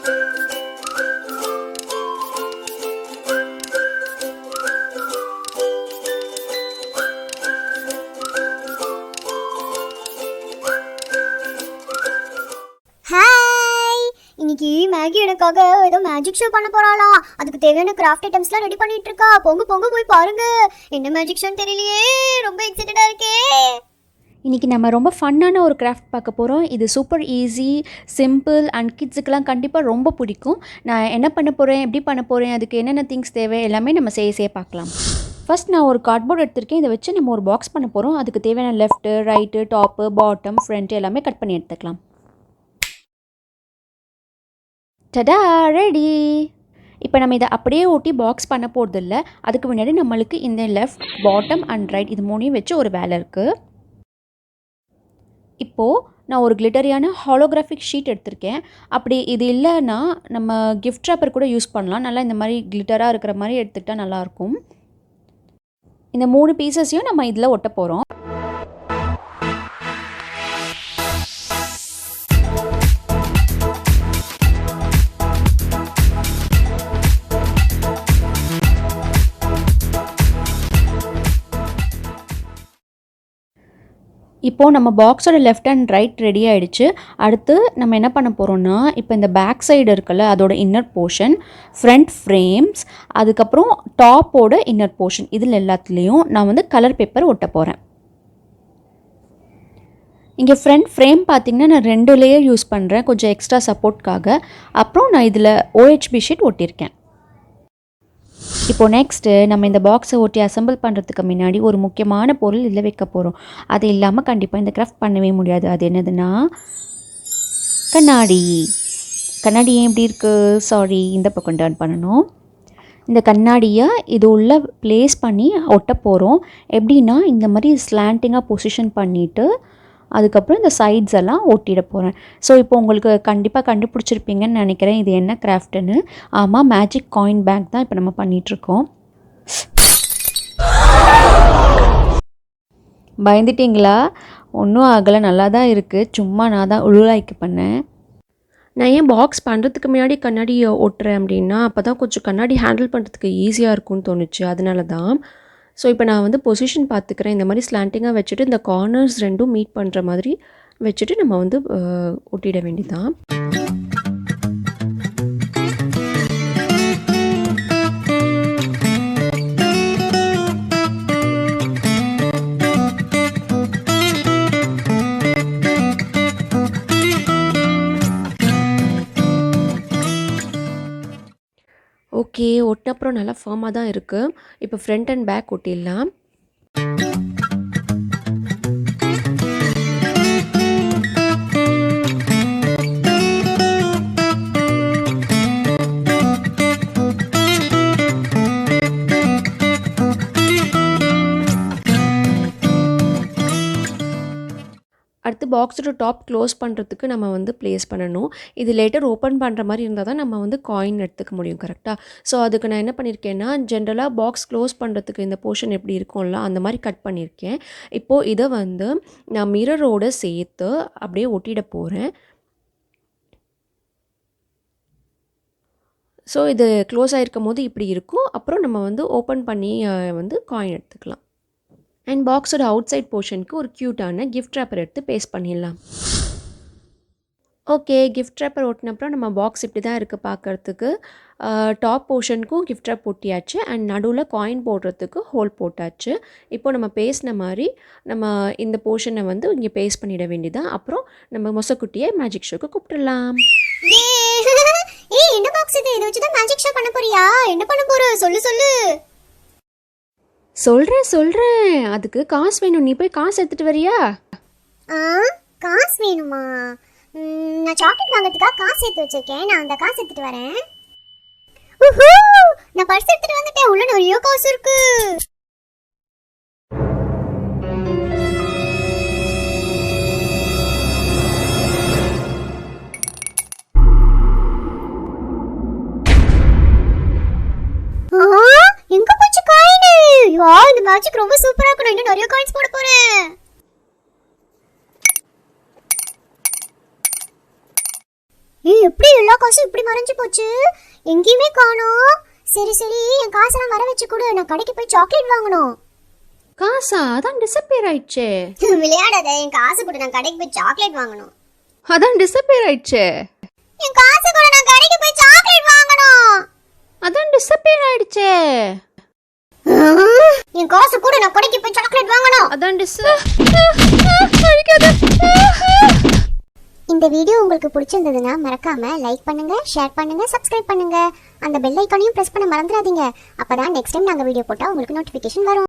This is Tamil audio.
இன்னைக்கு மேகி எனக்காக ஏதோ மேஜிக் ஷோ பண்ண போறாளாம். அதுக்கு தேவையான கிராஃப்ட் ஐட்டம்ஸ்லாம் ரெடி பண்ணிட்டு இருக்கா. பொங்க பொங்க போய் பாருங்க. என்ன மேஜிக் ஷோன்னு தெரியலையே, ரொம்ப எக்ஸைட்டடா இருக்கே. இன்றைக்கி நம்ம ரொம்ப ஃபன்னான ஒரு கிராஃப்ட் பார்க்க போகிறோம். இது சூப்பர் ஈஸி, சிம்பிள் அண்ட் கிட்ஸுக்கெலாம் கண்டிப்பாக ரொம்ப பிடிக்கும். நான் என்ன பண்ண போகிறேன், எப்படி பண்ண போகிறேன், அதுக்கு என்னென்ன திங்ஸ் தேவை எல்லாமே நம்ம செய்ய பார்க்கலாம். ஃபர்ஸ்ட் நான் ஒரு கார்ட்போர்ட் எடுத்திருக்கேன். இதை வச்சு நம்ம ஒரு பாக்ஸ் பண்ண போகிறோம். அதுக்கு தேவையான left, right, top, bottom, front எல்லாமே கட் பண்ணி எடுத்துக்கலாம். டடா, ரெடி. இப்போ நம்ம இதை அப்படியே ஒட்டி பாக்ஸ் பண்ண போகிறதில்ல. அதுக்கு முன்னாடி நம்மளுக்கு இந்த லெஃப்ட், பாட்டம் அண்ட் ரைட் இது மூணையும் வச்சு ஒரு வேலை இருக்குது. இப்போது நான் ஒரு கிளிட்டரியான ஹாலோகிராஃபிக் ஷீட் எடுத்திருக்கேன். அப்படி இது இல்லைன்னா நம்ம கிஃப்ட் ராப்பர் கூட யூஸ் பண்ணலாம். நல்லா இந்த மாதிரி கிளிட்டராக இருக்கிற மாதிரி எடுத்துக்கிட்டால் நல்லாயிருக்கும். இந்த 3 பீசஸையும் நம்ம இதில் ஒட்ட போகிறோம். இப்போது நம்ம பாக்ஸோட லெஃப்ட் அண்ட் ரைட் ரெடி ஆகிடுச்சு. அடுத்து நம்ம என்ன பண்ண போகிறோம்னா, இப்போ இந்த பேக் சைடு இருக்குல்ல, அதோட இன்னர் போர்ஷன், ஃப்ரண்ட் ஃப்ரேம்ஸ், அதுக்கப்புறம் டாப்போட இன்னர் போர்ஷன், இதில் எல்லாத்துலேயும் நான் வந்து கலர் பேப்பர் ஒட்ட போகிறேன். இங்கே ஃப்ரண்ட் ஃப்ரேம் பார்த்திங்கன்னா நான் 2 லேயர் யூஸ் பண்ணுறேன், கொஞ்சம் எக்ஸ்ட்ரா சப்போர்ட்காக. அப்புறம் நான் இதில் OHB ஷீட் ஒட்டியிருக்கேன். இப்போது நெக்ஸ்ட்டு நம்ம இந்த பாக்ஸை ஒட்டி அசம்பிள் பண்ணுறதுக்கு முன்னாடி ஒரு முக்கியமான பொருள் இதில் வைக்க போகிறோம். அது இல்லாமல் கண்டிப்பாக இந்த கிராஃப்ட் பண்ணவே முடியாது. அது என்னதுன்னா கண்ணாடி. கண்ணாடி ஏன் இப்படி இருக்குது, சாரி, இந்த பக்கம் டர்ன் பண்ணணும். இந்த கண்ணாடியை இது உள்ள ப்ளேஸ் பண்ணி ஒட்ட போகிறோம். எப்படின்னா இந்த மாதிரி ஸ்லாண்டிங்காக பொசிஷன் பண்ணிவிட்டு அதுக்கப்புறம் இந்த சைட்ஸ் எல்லாம் ஒட்டிட போகிறேன். ஸோ இப்போ உங்களுக்கு கண்டிப்பாக கண்டுபிடிச்சிருப்பீங்கன்னு நினைக்கிறேன் இது என்ன கிராஃப்ட்டுன்னு. ஆமாம், மேஜிக் காயின் பேக் தான் இப்போ நம்ம பண்ணிகிட்ருக்கோம். பயந்துட்டிங்களா? ஒன்றும் ஆகலை, நல்லா தான் இருக்குது. சும்மா நான் தான் உருளாய்க்கு பண்ணேன். நான் ஏன் பாக்ஸ் பண்ணுறதுக்கு முன்னாடி கண்ணாடி ஒட்டுறேன் அப்படின்னா, அப்போ தான் கொஞ்சம் கண்ணாடி ஹேண்டில் பண்ணுறதுக்கு ஈஸியாக இருக்கும்னு தோணுச்சு, அதனால தான். ஸோ இப்போ நான் வந்து பொசிஷன் பார்த்துக்கிறேன். இந்த மாதிரி ஸ்லாண்டிங்காக வச்சுட்டு இந்த கார்னர்ஸ் 2ம் மீட் பண்ணுற மாதிரி வச்சுட்டு நம்ம வந்து ஒட்டிட வேண்டியதான். ஓகே, ஒட்டினப்புறம் நல்லா ஃபார்மாக தான் இருக்குது. இப்போ ஃப்ரண்ட் அண்ட் பேக் ஒட்டிடலாம். அடுத்து பாக்ஸோட டாப் க்ளோஸ் பண்ணுறதுக்கு நம்ம வந்து ப்ளேஸ் பண்ணணும். இது லேட்டர் ஓப்பன் பண்ணுற மாதிரி இருந்தால் தான் நம்ம வந்து காயின் எடுத்துக்க முடியும், கரெக்டாக? ஸோ அதுக்கு நான் என்ன பண்ணியிருக்கேன்னா, ஜென்ரலாக பாக்ஸ் க்ளோஸ் பண்ணுறதுக்கு இந்த போர்ஷன் எப்படி இருக்கும்ல அந்த மாதிரி கட் பண்ணியிருக்கேன். இப்போது இதை வந்து நான் மிரரோடு சேர்த்து அப்படியே ஒட்டிட போகிறேன். ஸோ இது க்ளோஸ் ஆகிருக்கும் போது இப்படி இருக்கும். அப்புறம் நம்ம வந்து ஓப்பன் பண்ணி வந்து காயின் எடுத்துக்கலாம். அண்ட் பாக்ஸோட அவுட் சைட் போர்ஷனுக்கு ஒரு க்யூட்டான கிஃப்ட் ரேப்பர் எடுத்து பேஸ்ட் பண்ணிடலாம். ஓகே, கிஃப்ட் ரேப்பர் ஒட்டினப்புறம் நம்ம பாக்ஸ் இப்படி தான் இருக்குது பார்க்குறதுக்கு. டாப் போர்ஷனுக்கும் கிஃப்ட் ரேப் ஒட்டியாச்சு அண்ட் நடுவில் காயின் போடுறதுக்கு ஹோல் போட்டாச்சு. இப்போ நம்ம பேசின மாதிரி நம்ம இந்த போர்ஷனை வந்து இங்கே பேஸ்ட் பண்ணிட வேண்டியதான். அப்புறம் நம்ம மொசக்குட்டியை மேஜிக் ஷோக்கு கூப்பிட்டுடலாம். என்ன பாக்ஸ் இது? இதை வச்சு தான் மேஜிக் ஷோ பண்ண போறியா? என்ன பண்ண போற? சொல்லு. சொல்கிறேன். அதுக்கு காசு வேணும். நீ போய் காசு எடுத்துகிட்டு வரியா? காசு வேணுமா? நான் சாக்லேட் வாங்கிறதுக்காக காசு எடுத்து வச்சிருக்கேன். நான் அந்த காசு எடுத்துட்டு வரேன். நான் பர்ஸ் எடுத்துட்டு வந்துட்டேன். உள்ள நிறைய காசு இருக்கு. எங்க போச்சு காயின்? வா, இந்த மேஜிக் ரொம்ப சூப்பரா இருக்கு. நான் இன்னும் நிறைய காயின்ஸ் போட போறேன். எப்படி எல்லா காசும் இப்படி மறைஞ்சு போச்சு? எங்கேயுமே காணோம். சரி சரி, என் காசெல்லாம் வர வச்சு கொடு, நான் கடைக்கு போய் சாக்லேட் வாங்கணும். காசா? அதான் டிசப்பியர் ஆயிடுச்சே. விளையாடாத, என் காசு கொடு, நான் கடைக்கு போய் சாக்லேட் வாங்கணும். அதான் டிசப்பியர் ஆயிடுச்சே. என் காசு கொடு, நான் கடைக்கு போய் சாக்லேட் வாங்கணும். அதான் டிசப்பியர் ஆயிடுச்சே. என் காசு கொடு, நான் கடைக்கு போய் சாக்லேட் வாங்கணும். அதான் இந்த வீடியோ உங்களுக்கு பிடிச்சிருந்ததுன்னா மறக்காம லைக் பண்ணுங்க, ஷேர் பண்ணுங்க, சப்ஸ்கிரைப் பண்ணுங்க. அந்த பெல் ஐக்கானையும் பிரஸ் பண்ண மறந்துடாதீங்க. அப்பதான் நெக்ஸ்ட் டைம் நாங்க வீடியோ போட்டா உங்களுக்கு நோட்டிபிகேஷன் வரும்.